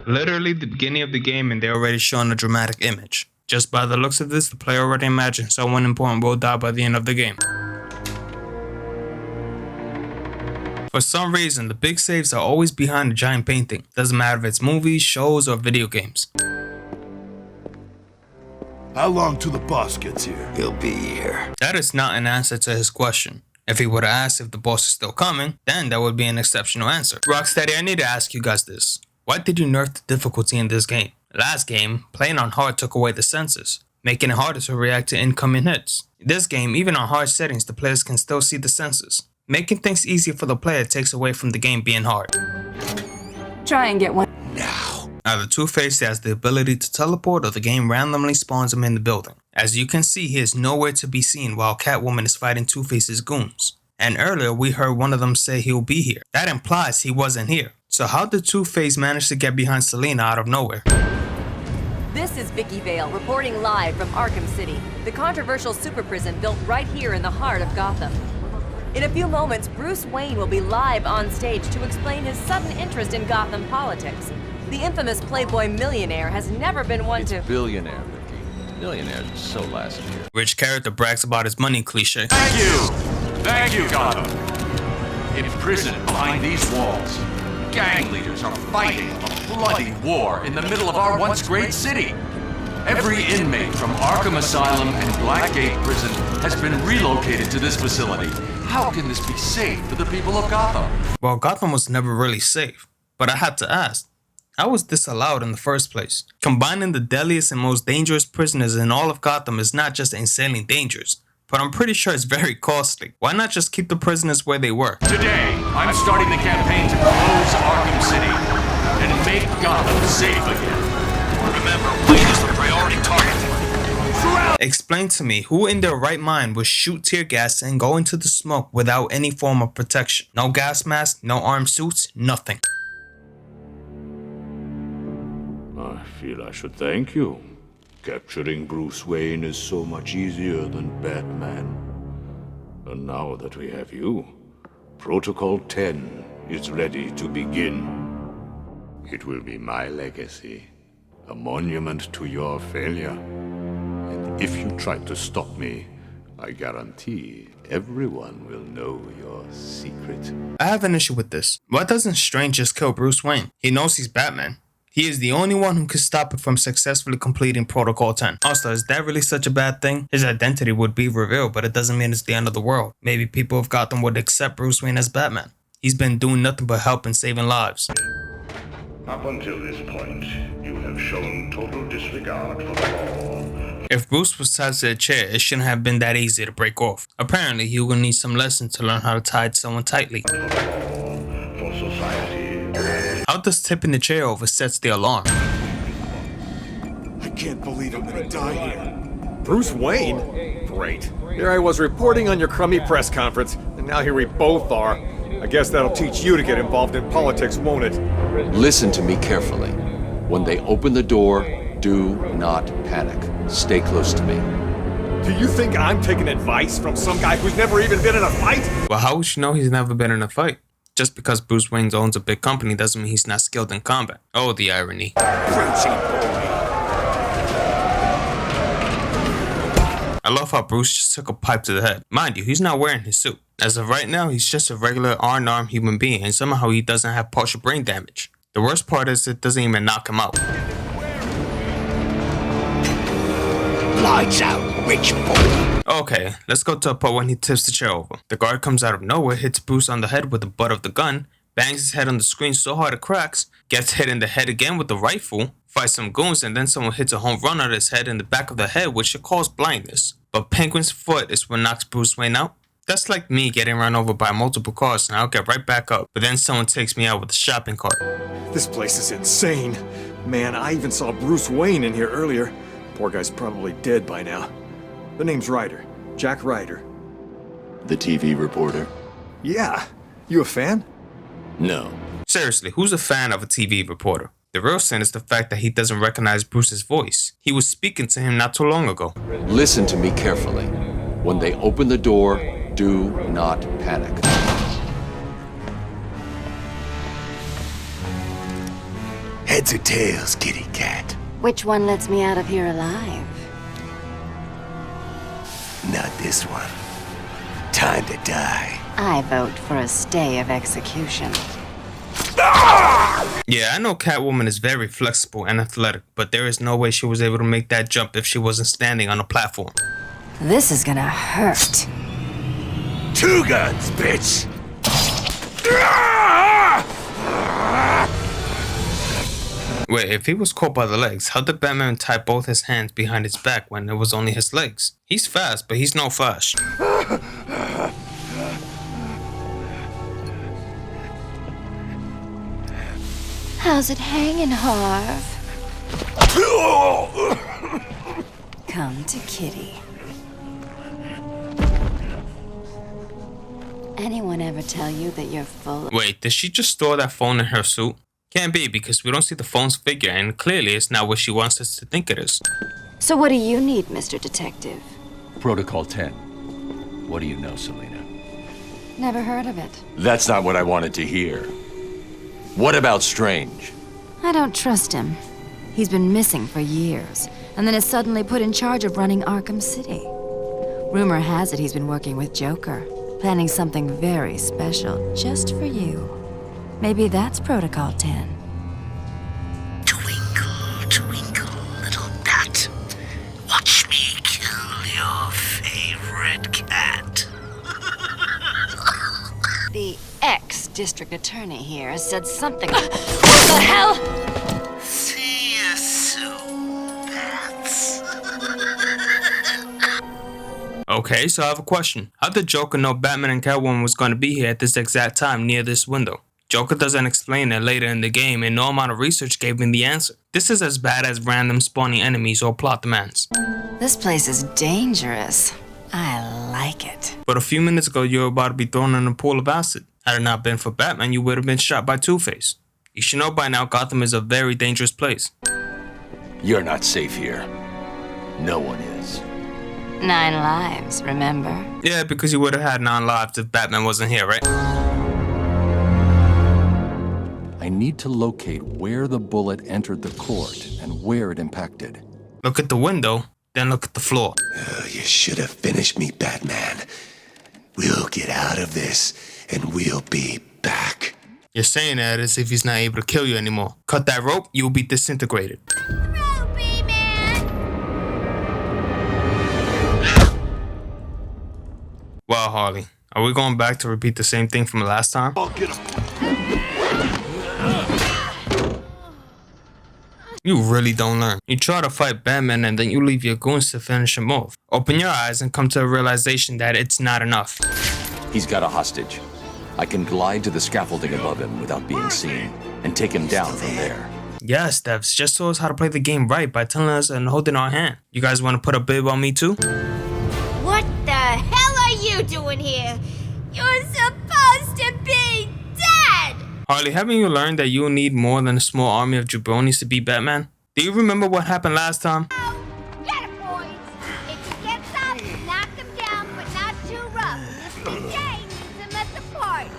Literally the beginning of the game and they're already showing a dramatic image. Just by the looks of this, the player already imagines someone important will die by the end of the game. For some reason, the big saves are always behind a giant painting. Doesn't matter if it's movies, shows, or video games. How long till the boss gets here? He'll be here. That is not an answer to his question. If he would have asked if the boss is still coming, then that would be an exceptional answer. Rocksteady, I need to ask you guys this. Why did you nerf the difficulty in this game? Last game, playing on hard took away the senses, making it harder to react to incoming hits. This game, even on hard settings, the players can still see the senses. Making things easier for the player takes away from the game being hard. Try and get one. Now. Either Two-Face has the ability to teleport or the game randomly spawns him in the building. As you can see, he is nowhere to be seen while Catwoman is fighting Two-Face's goons. And earlier we heard one of them say he'll be here. That implies he wasn't here. So how did Two-Face manage to get behind Selina out of nowhere? This is Vicky Vale reporting live from Arkham City, the controversial super prison built right here in the heart of Gotham. In a few moments, Bruce Wayne will be live on stage to explain his sudden interest in Gotham politics. The infamous Playboy millionaire has never been one to— Billionaire, Vicky. Millionaires are so last year. Rich character brags about his money cliche. Thank you! Thank you, Gotham! Imprisoned behind these walls, gang leaders are fighting a bloody war in the middle of our once great city. Every inmate from Arkham Asylum and Blackgate Prison has been relocated to this facility. How can this be safe for the people of Gotham? Well, Gotham was never really safe, but I had to ask, how was this allowed in the first place? Combining the deadliest and most dangerous prisoners in all of Gotham is not just insanely dangerous, but I'm pretty sure it's very costly. Why not just keep the prisoners where they were? Today, I'm starting the campaign to close Arkham City and make Gotham safe again. Remember, Wayne is the priority target. Explain to me who in their right mind would shoot tear gas and go into the smoke without any form of protection. No gas mask, no armed suits, nothing. I feel I should thank you. Capturing Bruce Wayne is so much easier than Batman. And now that we have you, Protocol 10 is ready to begin. It will be my legacy, a monument to your failure. And if you try to stop me, I guarantee everyone will know your secret. I have an issue with this. Why doesn't Strange just kill Bruce Wayne? He knows he's Batman. He is the only one who can stop it from successfully completing Protocol 10. Also, is that really such a bad thing? His identity would be revealed, but it doesn't mean it's the end of the world. Maybe people of Gotham would accept Bruce Wayne as Batman. He's been doing nothing but helping saving lives. Up until this point, you have shown total disregard for the law. If Bruce was tied to a chair, it shouldn't have been that easy to break off. Apparently, he will need some lessons to learn how to tie someone tightly. For the law, for society. How does tipping the chair over sets the alarm? I can't believe I'm gonna die here. Bruce Wayne? Great. There I was reporting on your crummy press conference, and now here we both are. I guess that'll teach you to get involved in politics, won't it? Listen to me carefully. When they open the door, do not panic. Stay close to me. Do you think I'm taking advice from some guy who's never even been in a fight? Well, how would you know he's never been in a fight? Just because Bruce Wayne owns a big company doesn't mean he's not skilled in combat. Oh, the irony. Crouchy boy. I love how Bruce just took a pipe to the head. Mind you, he's not wearing his suit. As of right now, he's just a regular unarmed human being, and somehow he doesn't have partial brain damage. The worst part is it doesn't even knock him out. Lights out, rich boy. Okay, let's go to a part when he tips the chair over. The guard comes out of nowhere, hits Bruce on the head with the butt of the gun, bangs his head on the screen so hard it cracks, gets hit in the head again with the rifle, fights some goons, and then someone hits a home run on his head in the back of the head, which should cause blindness. But Penguin's foot is what knocks Bruce Wayne out. That's like me getting run over by multiple cars and I'll get right back up, but then someone takes me out with a shopping cart. This place is insane. Man, I even saw Bruce Wayne in here earlier. Poor guy's probably dead by now. The name's Ryder. Jack Ryder. The TV reporter? Yeah. You a fan? No. Seriously, who's a fan of a TV reporter? The real sin is the fact that he doesn't recognize Bruce's voice. He was speaking to him not too long ago. Listen to me carefully. When they open the door, do not panic. Head Heads or tails, kitty cat? Which one lets me out of here alive? Not this one. Time to die. I vote for a stay of execution. Yeah, I know Catwoman is very flexible and athletic, but there is no way she was able to make that jump if she wasn't standing on a platform. This is gonna hurt. 2 guns, bitch! Wait, if he was caught by the legs, how did Batman tie both his hands behind his back when it was only his legs? He's fast, but he's no Flash. How's it hanging, Harv? Come to Kitty. Anyone ever tell you that you're full? Wait, did she just store that phone in her suit? Can't be, because we don't see the phone's figure, and clearly it's not what she wants us to think it is. So what do you need, Mr. Detective? Protocol 10. What do you know, Selena? Never heard of it. That's not what I wanted to hear. What about Strange? I don't trust him. He's been missing for years, and then is suddenly put in charge of running Arkham City. Rumor has it he's been working with Joker, planning something very special just for you. Maybe that's Protocol 10. Twinkle, twinkle, little bat. Watch me kill your favorite cat. The ex-district attorney here said something. What the hell? See you soon, bats. Okay, so I have a question. How did Joker know Batman and Catwoman was going to be here at this exact time near this window? Joker doesn't explain it later in the game, and no amount of research gave him the answer. This is as bad as random spawning enemies or plot demands. This place is dangerous. I like it. But a few minutes ago, you were about to be thrown in a pool of acid. Had it not been for Batman, you would have been shot by Two-Face. You should know by now Gotham is a very dangerous place. You're not safe here. No one is. 9 lives, remember? Yeah, because you would have had 9 lives if Batman wasn't here, right? I need to locate where the bullet entered the court and where it impacted. Look at the window, then look at the floor. Oh, you should have finished me, Batman. We'll get out of this, and we'll be back. You're saying that as if he's not able to kill you anymore. Cut that rope, you'll be disintegrated. Ropey man! Wow, Harley, are we going back to repeat the same thing from last time? You really don't learn. You try to fight Batman and then you leave your goons to finish him off. Open your eyes and come to a realization that it's not enough. He's got a hostage. I can glide to the scaffolding above him without being seen and take him down from there. Yes, Devs, just show us how to play the game right by telling us and holding our hand. You guys want to put a bib on me too? What the hell are you doing here? You're supposed to be dead! Harley, haven't you learned that you'll need more than a small army of jabronis to beat Batman? Do you remember what happened last time? Get it, boys! If he gets up, knock him down, but not too rough. Mr. J needs him at the party.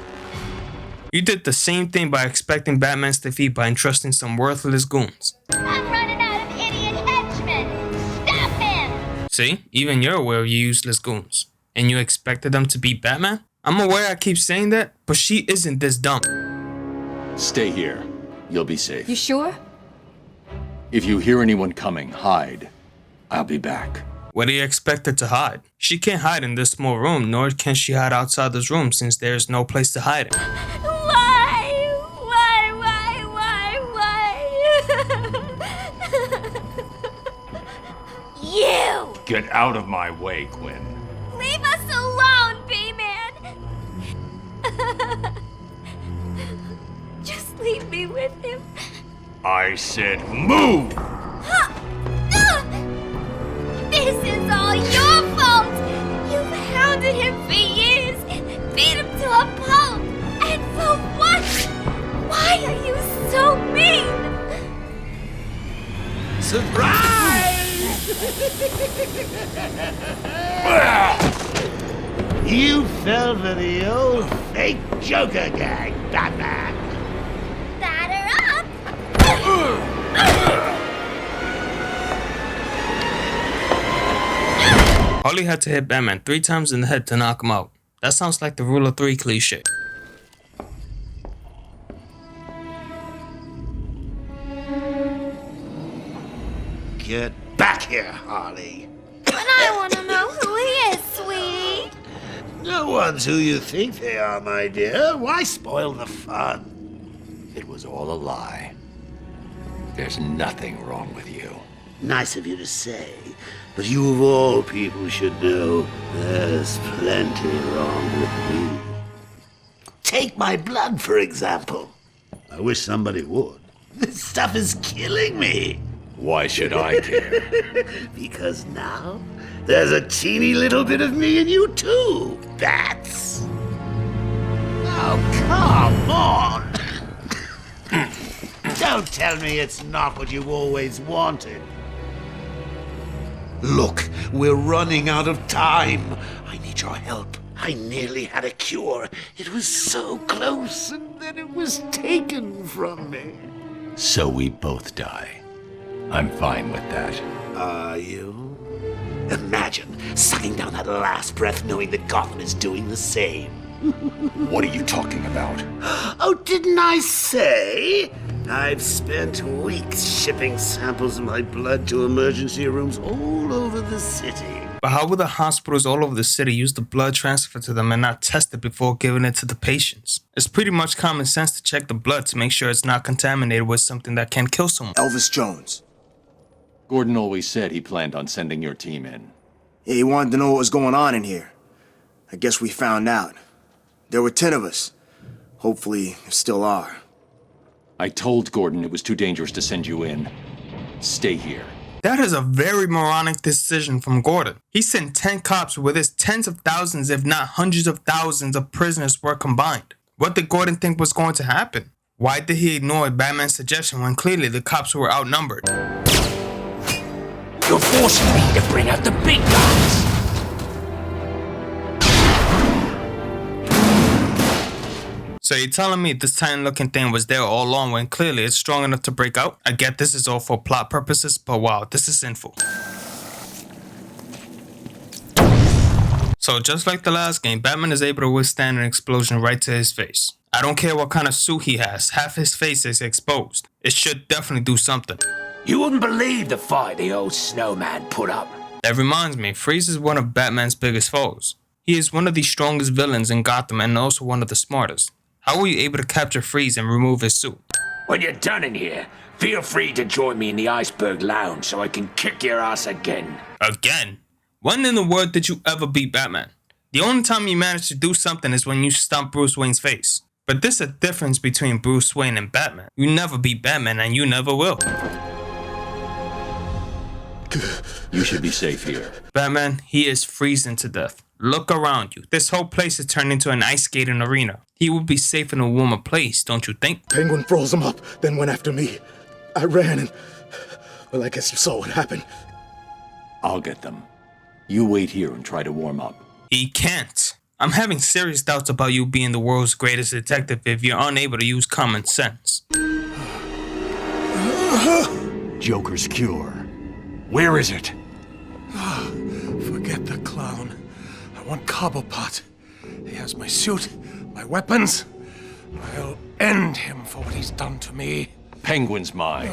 You did the same thing by expecting Batman's defeat by entrusting some worthless goons. I'm running out of idiot henchmen! Stop him! See, even you're aware of your useless goons. And you expected them to beat Batman? I'm aware I keep saying that, but she isn't this dumb. Stay here. You'll be safe. You sure? If you hear anyone coming, hide. I'll be back. Where do you expect her to hide? She can't hide in this small room, nor can she hide outside this room since there's no place to hide it. Why? You! Get out of my way, Quinn. Leave us alone, B-Man! Just leave me with him. I said move! This is all your fault! You've hounded him for years, beat him to a pulp, and for what? Why are you so mean? You fell for the old fake Joker gag, Batman. Batter up! Harley had to hit Batman 3 times in the head to knock him out. That sounds like the rule of 3 cliche. Get back here, Harley. But I want to know who he is, sweetie. No one's who you think they are, my dear. Why spoil the fun? It was all a lie. There's nothing wrong with you. Nice of you to say, but you of all people should know there's plenty wrong with me. Take my blood, for example. I wish somebody would. This stuff is killing me. Why should I care? Because now there's a teeny little bit of me in you too, Bats. Oh, come on. Don't tell me it's not what you've always wanted. Look, we're running out of time. I need your help. I nearly had a cure. It was so close, and then it was taken from me. So we both die. I'm fine with that. Are you? Imagine sucking down that last breath knowing that Gotham is doing the same. What are you talking about? Oh, didn't I say? I've spent weeks shipping samples of my blood to emergency rooms all over the city. But how would the hospitals all over the city use the blood transferred to them and not test it before giving it to the patients? It's pretty much common sense to check the blood to make sure it's not contaminated with something that can kill someone. Elvis Jones. Gordon always said he planned on sending your team in. Yeah, he wanted to know what was going on in here. I guess we found out. There were 10 of us. Hopefully, there still are. I told Gordon it was too dangerous to send you in. Stay here. That is a very moronic decision from Gordon. He sent 10 cops with his tens of thousands, if not hundreds of thousands of prisoners were combined. What did Gordon think was going to happen? Why did he ignore Batman's suggestion when clearly the cops were outnumbered? You're forcing me to bring out the big guns! So you're telling me this tiny looking thing was there all along when clearly it's strong enough to break out? I get this is all for plot purposes, but wow, this is sinful. So just like the last game, Batman is able to withstand an explosion right to his face. I don't care what kind of suit he has, half his face is exposed. It should definitely do something. You wouldn't believe the fight the old snowman put up. That reminds me, Freeze is one of Batman's biggest foes. He is one of the strongest villains in Gotham and also one of the smartest. How were you able to capture Freeze and remove his suit? When you're done in here, feel free to join me in the Iceberg Lounge so I can kick your ass again. Again? When in the world did you ever beat Batman? The only time you managed to do something is when you stomp Bruce Wayne's face. But there's a difference between Bruce Wayne and Batman. You never beat Batman and you never will. You should be safe here. Batman, he is freezing to death. Look around you. This whole place is turned into an ice skating arena. He would be safe in a warmer place, don't you think? Penguin froze him up, then went after me. I ran and... well, I guess you saw what happened. I'll get them. You wait here and try to warm up. He can't. I'm having serious doubts about you being the world's greatest detective if you're unable to use common sense. Joker's cure. Where is it? Forget the clown. I want Cobblepot. He has my suit, my weapons. I'll end him for what he's done to me. Penguin's mine.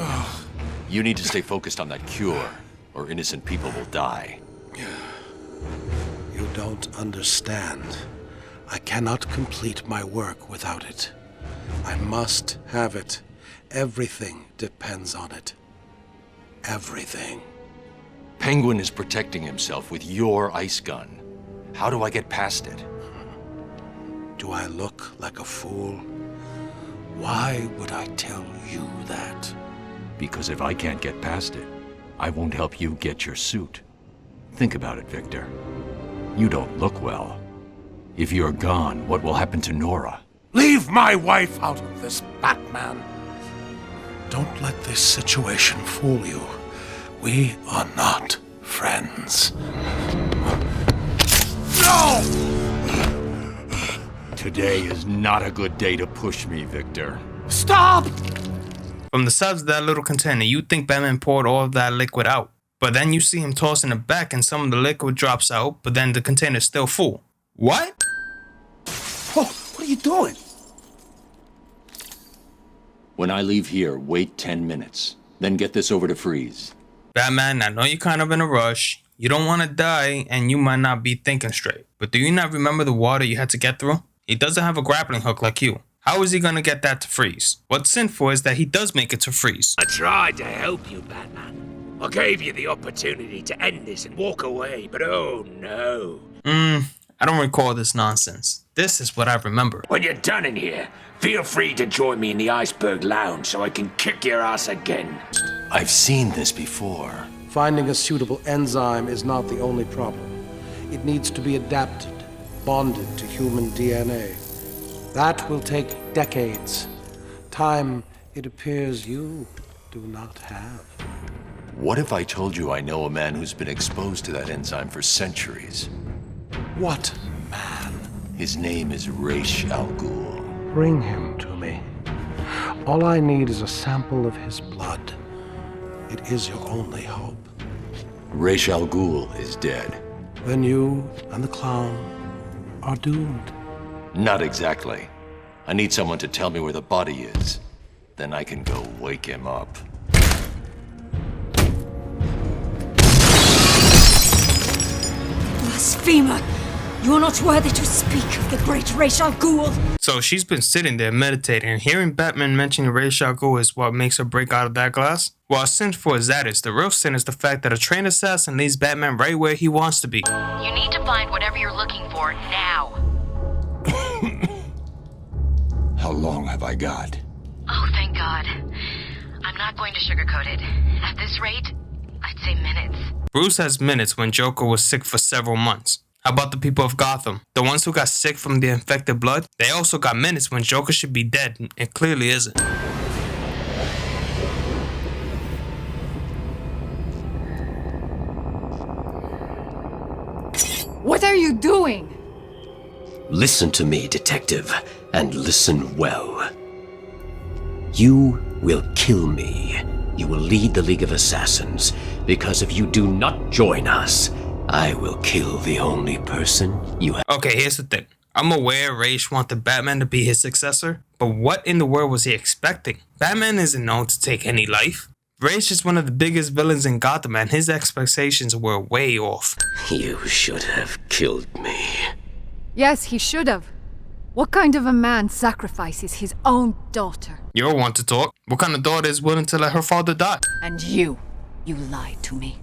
You need to stay focused on that cure, or innocent people will die. You don't understand. I cannot complete my work without it. I must have it. Everything depends on it. Everything. Penguin is protecting himself with your ice gun. How do I get past it? Do I look like a fool? Why would I tell you that? Because if I can't get past it, I won't help you get your suit. Think about it, Victor. You don't look well. If you're gone, what will happen to Nora? Leave my wife out of this, Batman. Don't let this situation fool you. We are not friends. No! Today is not a good day to push me, Victor. Stop! From the size of that little container, you'd think Batman poured all of that liquid out. But then you see him tossing it back and some of the liquid drops out, but then the container's still full. What? Oh, what are you doing? When I leave here, wait 10 minutes. Then get this over to Freeze. Batman, I know you're kind of in a rush. You don't want to die, and you might not be thinking straight. But do you not remember the water you had to get through? He doesn't have a grappling hook like you. How is he gonna get that to Freeze? What's sinful is that he does make it to Freeze. I tried to help you, Batman. I gave you the opportunity to end this and walk away, but oh no. I don't recall this nonsense. This is what I remember. When you're done in here, feel free to join me in the Iceberg Lounge so I can kick your ass again. I've seen this before. Finding a suitable enzyme is not the only problem. It needs to be adapted, bonded to human DNA. That will take decades. Time, it appears, you do not have. What if I told you I know a man who's been exposed to that enzyme for centuries? What man? His name is Ra's al Ghul. Bring him to me. All I need is a sample of his blood. It is your only hope. Ra's al Ghul is dead. Then you and the clown are doomed. Not exactly. I need someone to tell me where the body is. Then I can go wake him up. Blasphemer! You are not worthy to speak of the great Ra's al Ghul. So she's been sitting there meditating, and hearing Batman mention Ra's al Ghul is what makes her break out of that glass? Well, as sinful as that is, the real sin is the fact that a trained assassin leaves Batman right where he wants to be. You need to find whatever you're looking for now. How long have I got? Oh, thank God. I'm not going to sugarcoat it. At this rate, I'd say minutes. Bruce has minutes when Joker was sick for several months. How about the people of Gotham? The ones who got sick from the infected blood? They also got minutes when Joker should be dead, and clearly isn't. What are you doing? Listen to me, detective, and listen well. You will kill me. You will lead the League of Assassins, because if you do not join us, I will kill the only person you have. Okay, here's the thing. I'm aware Ra's wanted Batman to be his successor, but what in the world was he expecting? Batman isn't known to take any life. Ra's is one of the biggest villains in Gotham, and his expectations were way off. You should have killed me. Yes, he should have. What kind of a man sacrifices his own daughter? You're one to talk. What kind of daughter is willing to let her father die? And you lied to me.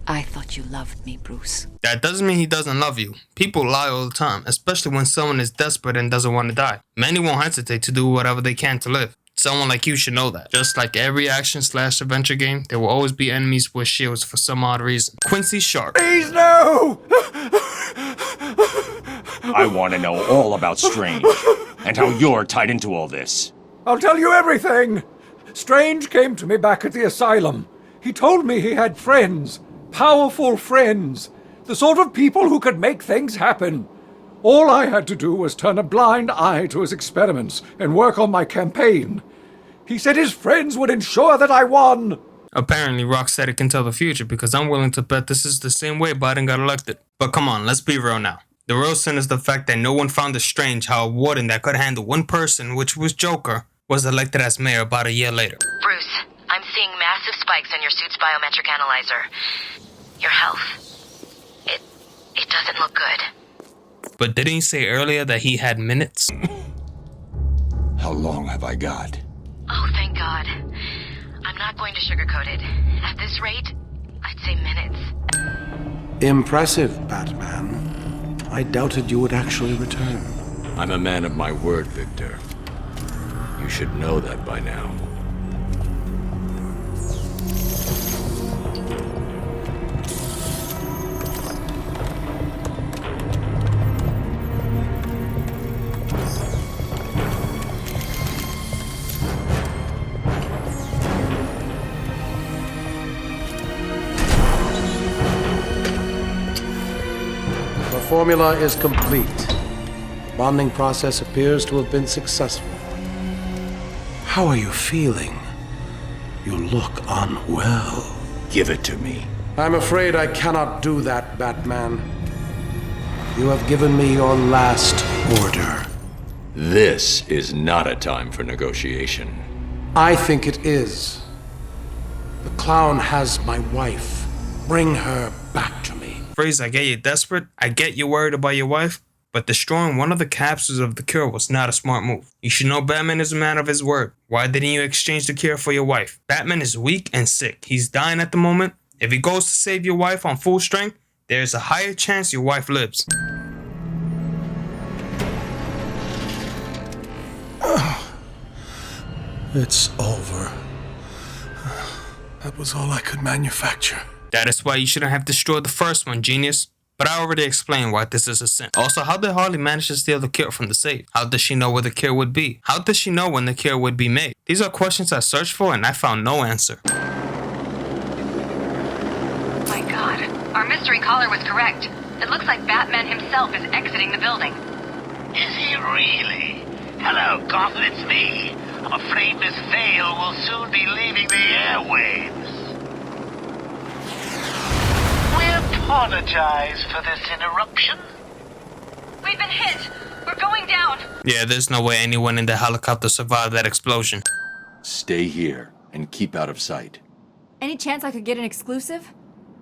I thought you loved me, Bruce. That doesn't mean he doesn't love you. People lie all the time, especially when someone is desperate and doesn't want to die. Many won't hesitate to do whatever they can to live. Someone like you should know that. Just like every action/adventure game, there will always be enemies with shields for some odd reason. Quincy Sharp. Please, no! I want to know all about Strange, and how you're tied into all this. I'll tell you everything! Strange came to me back at the asylum. He told me he had friends. Powerful friends. The sort of people who could make things happen. All I had to do was turn a blind eye to his experiments and work on my campaign. He said his friends would ensure that I won. Apparently, Rocksteady can tell the future, because I'm willing to bet this is the same way Biden got elected. But come on, let's be real now. The real sin is the fact that no one found it strange how a warden that could handle one person, which was Joker, was elected as mayor about a year later. Bruce, I'm seeing massive spikes on your suit's biometric analyzer. Your health. It doesn't look good. But didn't he say earlier that he had minutes? How long have I got? Oh, thank God. I'm not going to sugarcoat it. At this rate, I'd say minutes. Impressive, Batman. I doubted you would actually return. I'm a man of my word, Victor. You should know that by now. The formula is complete. The bonding process appears to have been successful. How are you feeling? You look unwell. Give it to me. I'm afraid I cannot do that, Batman. You have given me your last order. This is not a time for negotiation. I think it is. The clown has my wife. Bring her back to me. Freeze, I get you desperate. I get you worried about your wife. But destroying one of the capsules of the cure was not a smart move. You should know Batman is a man of his word. Why didn't you exchange the cure for your wife? Batman is weak and sick. He's dying at the moment. If he goes to save your wife on full strength, there's a higher chance your wife lives. It's over. That was all I could manufacture. That is why you shouldn't have destroyed the first one, genius. But I already explained why this is a sin. Also, how did Harley manage to steal the cure from the safe? How does she know where the cure would be? How does she know when the cure would be made? These are questions I searched for and I found no answer. My God, our mystery caller was correct. It looks like Batman himself is exiting the building. Is he really? Hello, Gotham, it's me. I'm afraid Miss Vale will soon be leaving the airwaves. We apologize for this interruption. We've been hit. We're going down. Yeah, there's no way anyone in the helicopter survived that explosion. Stay here and keep out of sight. Any chance I could get an exclusive?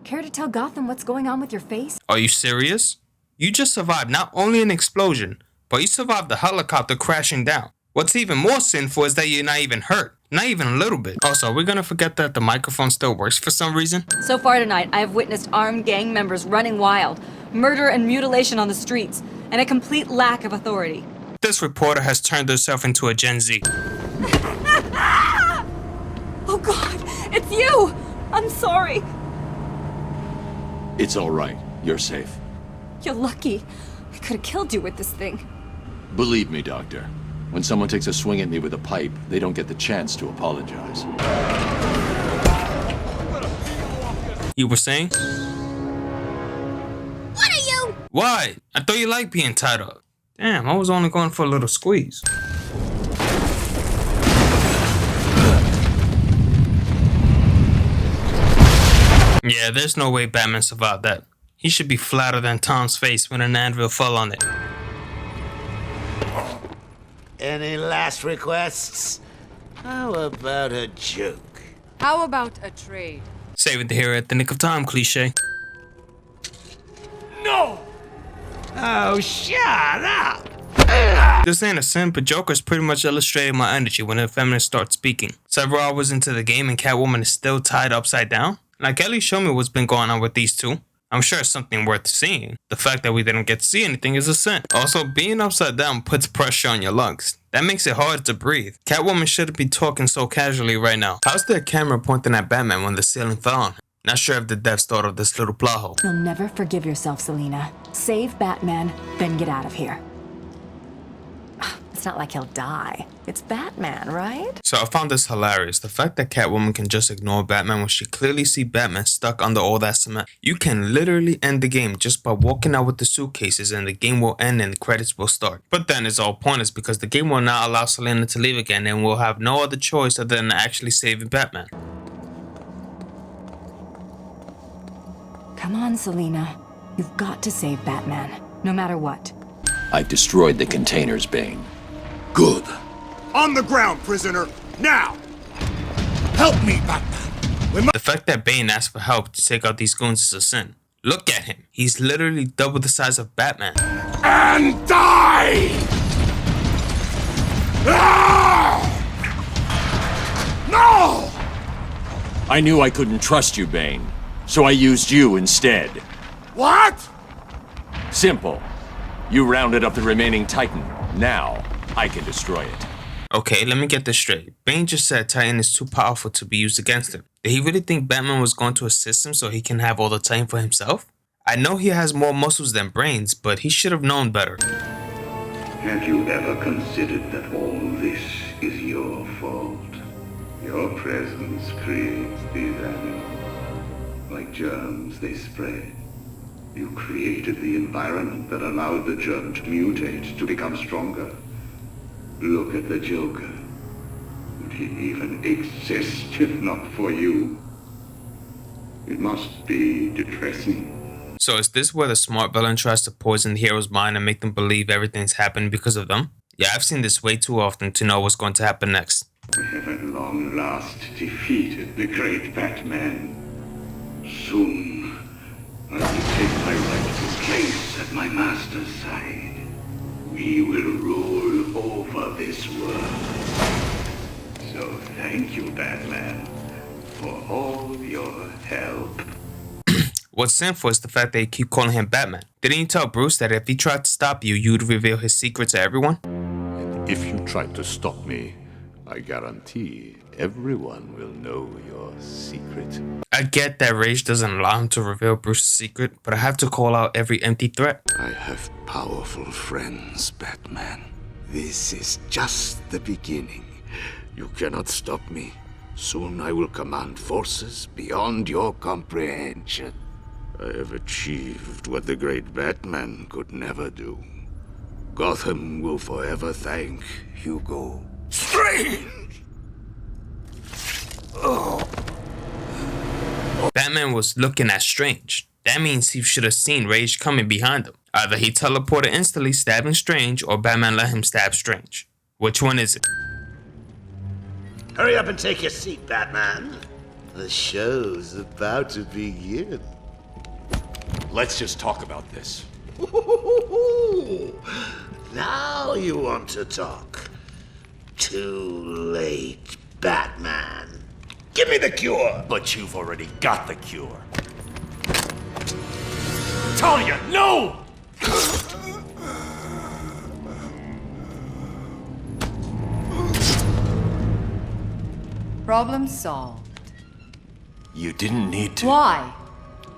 Care to tell Gotham what's going on with your face? Are you serious? You just survived not only an explosion, but you survived the helicopter crashing down. What's even more sinful is that you're not even hurt. Not even a little bit. Also, we're gonna forget that the microphone still works for some reason. So far tonight, I have witnessed armed gang members running wild, murder and mutilation on the streets, and a complete lack of authority. This reporter has turned herself into a Gen Z. Oh God, it's you! I'm sorry. It's all right. You're safe. You're lucky. I could have killed you with this thing. Believe me, Doctor. When someone takes a swing at me with a pipe, they don't get the chance to apologize. You were saying? What are you? Why? I thought you liked being tied up. Damn, I was only going for a little squeeze. Yeah, there's no way Batman survived that. He should be flatter than Tom's face when an anvil fell on it. Any last requests? How about a joke? How about a trade? Saving the hero at the nick of time cliche. No! Oh, shut up! This ain't a sin, but Joker's pretty much illustrated my energy when a feminist starts speaking. Several hours into the game and Catwoman is still tied upside down? Like, at least show me what's been going on with these two. I'm sure it's something worth seeing. The fact that we didn't get to see anything is a sin. Also, being upside down puts pressure on your lungs. That makes it hard to breathe. Catwoman shouldn't be talking so casually right now. How's the camera pointing at Batman when the ceiling fell on him? Not sure if the devs thought of this little plot hole. You'll never forgive yourself, Selina. Save Batman, then get out of here. It's not like he'll die. It's Batman, right? So I found this hilarious. The fact that Catwoman can just ignore Batman when she clearly sees Batman stuck under all that cement. You can literally end the game just by walking out with the suitcases and the game will end and the credits will start. But then it's all pointless because the game will not allow Selina to leave again and we'll have no other choice other than actually saving Batman. Come on, Selina. You've got to save Batman, no matter what. I've destroyed the containers, Bane. Good. On the ground, prisoner. Now! Help me, Batman. The fact that Bane asked for help to take out these goons is a sin. Look at him. He's literally double the size of Batman. And die! Ah! No! I knew I couldn't trust you, Bane, so I used you instead. What? Simple. You rounded up the remaining Titan. Now, I can destroy it. Okay, let me get this straight. Bane just said Titan is too powerful to be used against him. Did he really think Batman was going to assist him so he can have all the Titan for himself? I know he has more muscles than brains, but he should have known better. Have you ever considered that all this is your fault? Your presence creates these animals. Like germs, they spread. You created the environment that allowed the germ to mutate, to become stronger. Look at the Joker. Would he even exist if not for you? It must be depressing. So is this where the smart villain tries to poison the hero's mind and make them believe everything's happened because of them? Yeah, I've seen this way too often to know what's going to happen next. I have at long last defeated the great Batman. Soon, I will take my rightful place at my master's side. We will rule over this world. So thank you, Batman, for all your help. What's sinful is the fact that you keep calling him Batman. Didn't you tell Bruce that if he tried to stop you, you'd reveal his secret to everyone? And if you try to stop me, I guarantee everyone will know your secret. I get that rage doesn't allow him to reveal Bruce's secret, but I have to call out every empty threat. I have powerful friends, Batman. This is just the beginning. You cannot stop me. Soon I will command forces beyond your comprehension. I have achieved what the great Batman could never do. Gotham will forever thank Hugo. Strange! Oh. Batman was looking at Strange. That means he should have seen Rage coming behind him. Either he teleported instantly stabbing Strange, or Batman let him stab Strange. Which one is it? Hurry up and take your seat, Batman. The show's about to begin. Let's just talk about this. Now you want to talk. Too late, Batman. Give me the cure! But you've already got the cure. Talia, no! Problem solved. You didn't need to. Why?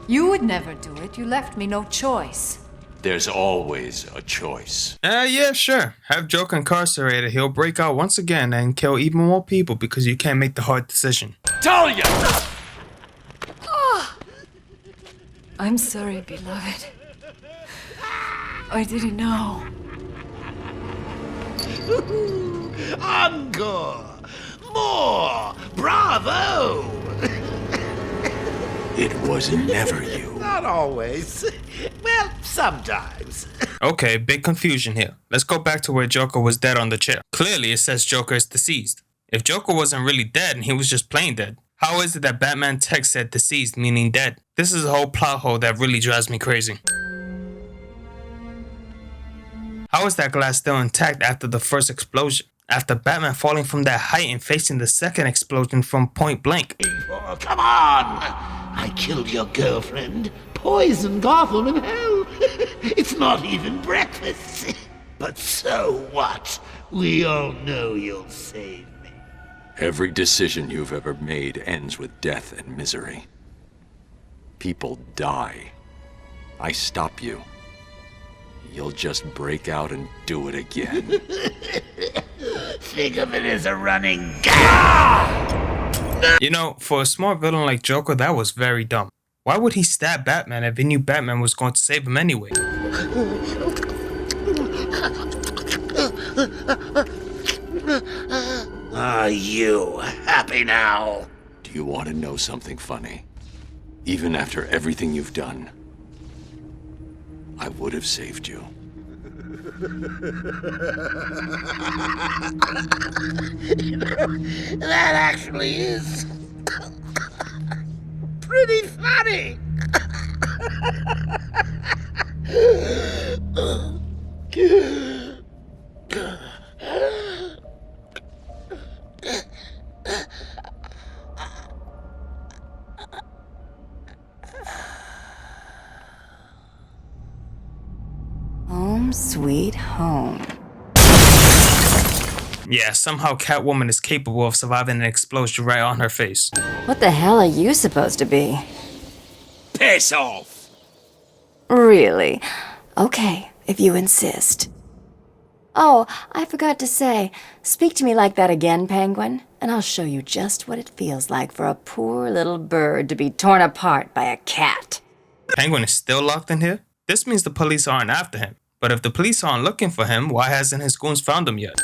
You would never do it. You left me no choice. There's always a choice. Yeah, sure. Have Joker incarcerated, he'll break out once again and kill even more people because you can't make the hard decision. Talia! Oh. I'm sorry, beloved. I didn't know. Encore! More! Bravo! It was never you. Not always. Well, sometimes. Okay, big confusion here. Let's go back to where Joker was dead on the chair. Clearly, it says Joker is deceased. If Joker wasn't really dead and he was just plain dead, how is it that Batman text said deceased, meaning dead? This is a whole plot hole that really drives me crazy. How is that glass still intact after the first explosion? After Batman falling from that height and facing the second explosion from point blank? Oh, come on! I killed your girlfriend, poisoned Gotham in hell. It's not even breakfast. But so what? We all know you'll save me. Every decision you've ever made ends with death and misery. People die. I stop you. You'll just break out and do it again. Think of it as a running gag! You know, for a smart villain like Joker, that was very dumb. Why would he stab Batman if he knew Batman was going to save him anyway? Are you happy now? Do you want to know something funny? Even after everything you've done, I would have saved you. You know, that actually is pretty funny. Home sweet home. Yeah, somehow Catwoman is capable of surviving an explosion right on her face. What the hell are you supposed to be? Piss off! Really? Okay, if you insist. Oh, I forgot to say, speak to me like that again, Penguin, and I'll show you just what it feels like for a poor little bird to be torn apart by a cat. Penguin is still locked in here? This means the police aren't after him. But if the police aren't looking for him, why hasn't his goons found him yet?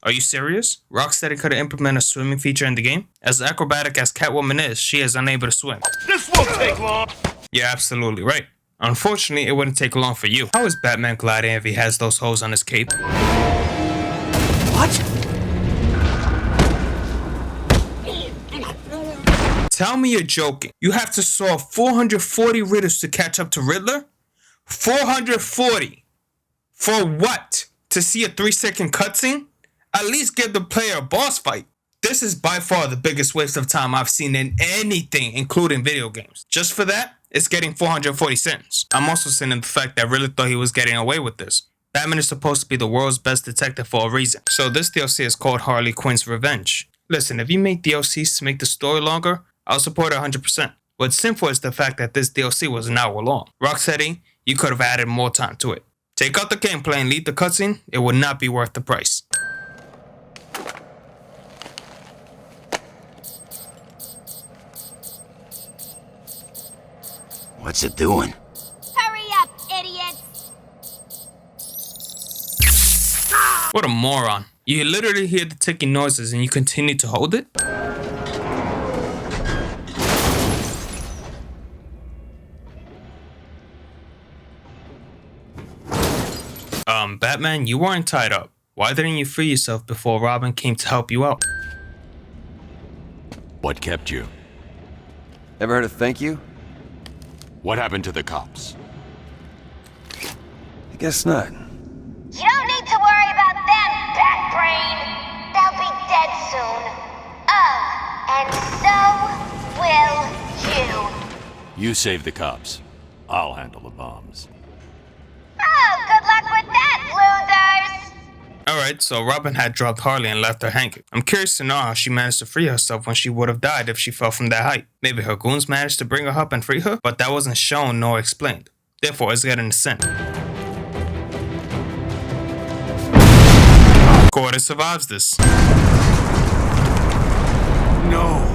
Are you serious? Rocksteady could have implemented a swimming feature in the game? As acrobatic as Catwoman is, she is unable to swim. This won't take long! You're absolutely right. Unfortunately, it wouldn't take long for you. How is Batman gliding if he has those holes on his cape? What? Tell me you're joking. You have to solve 440 riddles to catch up to Riddler? 440! For what? To see a 3-second cutscene? At least give the player a boss fight. This is by far the biggest waste of time I've seen in anything, including video games. Just for that, it's getting 440 cents. I'm also seeing the fact that I really thought he was getting away with this. Batman is supposed to be the world's best detective for a reason. So this DLC is called Harley Quinn's Revenge. Listen, if you make DLCs to make the story longer, I'll support it 100%. What's sinful is the fact that this DLC was an hour long. Rocksteady, you could have added more time to it. Take out the gameplay and leave the cutscene, it would not be worth the price. What's it doing? Hurry up, idiots! What a moron. You literally hear the ticking noises and you continue to hold it? Batman, you weren't tied up. Why didn't you free yourself before Robin came to help you out? What kept you? Ever heard of thank you? What happened to the cops? I guess not. You don't need to worry about them, Bat Brain. They'll be dead soon. Oh, and so will you. You save the cops. I'll handle the bombs. Oh, good luck with that, losers! Alright, so Robin had dropped Harley and left her hanging. I'm curious to know how she managed to free herself when she would have died if she fell from that height. Maybe her goons managed to bring her up and free her, but that wasn't shown nor explained. Therefore, it's getting a sin. Gordon survives this. No.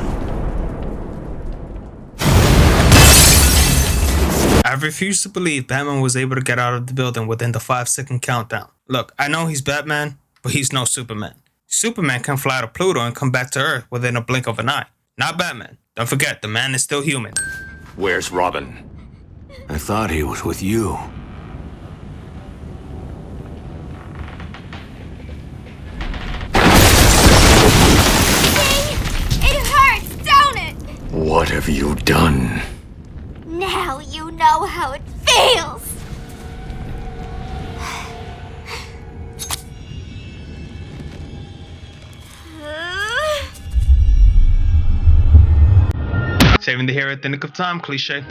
I refuse to believe Batman was able to get out of the building within the 5-second countdown. Look, I know he's Batman, but he's no Superman. Superman can fly to Pluto and come back to Earth within a blink of an eye. Not Batman. Don't forget, the man is still human. Where's Robin? I thought he was with you. See? It hurts, don't it? What have you done? Now you know how it feels! Saving the hero at the nick of time, cliche.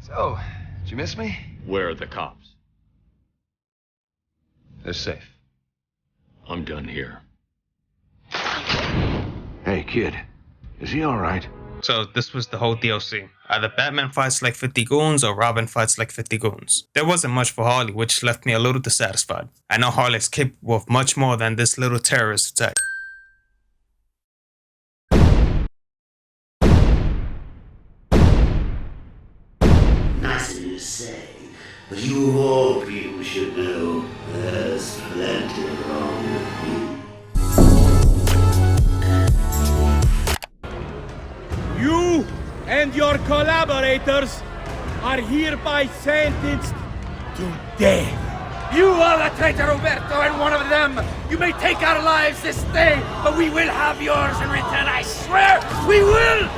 So, did you miss me? Where are the cops? They're safe. I'm done here. Hey, kid. Is he alright? So this was the whole DLC. Either Batman fights like 50 goons or Robin fights like 50 goons. There wasn't much for Harley, which left me a little dissatisfied. I know Harley is capable of much more than this little terrorist attack. Nice of you to say, but you of all people should know there's plenty wrong with me. You and your collaborators are hereby sentenced to death. You are the traitor, Roberto, and one of them. You may take our lives this day, but we will have yours in return, I swear! We will!